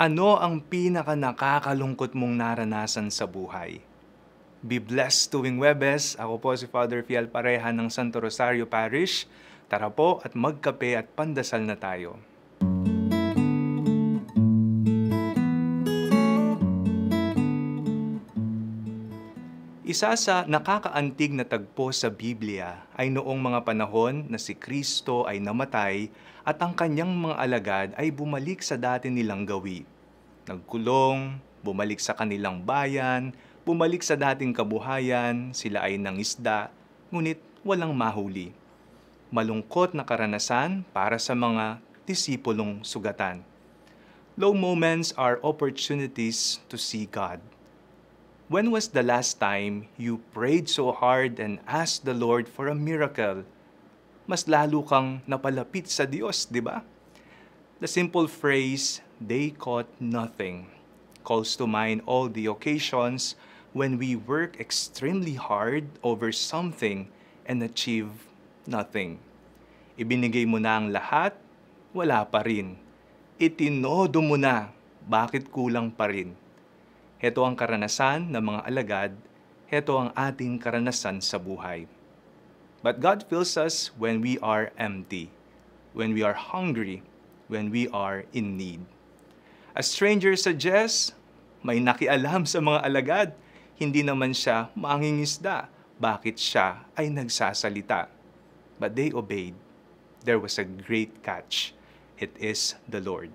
Ano ang pinaka nakakalungkot mong naranasan sa buhay? Be blessed tuwing Webes. Ako po si Father Fiel Pareha ng Santo Rosario Parish. Tara po at magkape at pandasal na tayo. Isa sa nakakaantig na tagpo sa Biblia ay noong mga panahon na si Kristo ay namatay at ang kanyang mga alagad ay bumalik sa dati nilang gawi. Nagkulong, bumalik sa kanilang bayan, bumalik sa dating kabuhayan, sila ay nangisda, ngunit walang mahuli. Malungkot na karanasan para sa mga disipulong sugatan. Low moments are opportunities to see God. When was the last time you prayed so hard and asked the Lord for a miracle? Mas lalo kang napalapit sa Diyos, di ba? The simple phrase, "they caught nothing," calls to mind all the occasions when we work extremely hard over something and achieve nothing. Ibinigay mo na ang lahat, wala pa rin. Itinodo mo na, bakit kulang pa rin? Heto ang karanasan ng mga alagad, heto ang ating karanasan sa buhay. But God fills us when we are empty, when we are hungry, when we are in need. A stranger suggests, may nakialam sa mga alagad, hindi naman siya mangingisda, bakit siya ay nagsasalita? But they obeyed. There was a great catch. It is the Lord.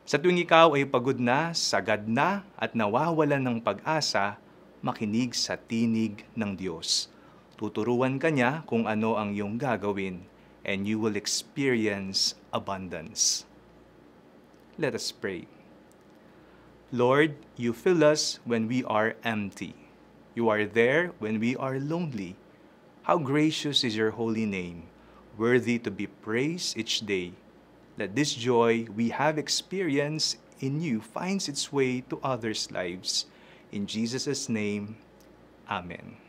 Sa tuwing ikaw ay pagod na, sagad na, at nawawalan ng pag-asa, makinig sa tinig ng Diyos. Tuturuan ka niya kung ano ang iyong gagawin, and you will experience abundance. Let us pray. Lord, you fill us when we are empty. You are there when we are lonely. How gracious is your holy name, worthy to be praised each day. Let this joy we have experienced in you finds its way to others' lives. In Jesus' name, Amen.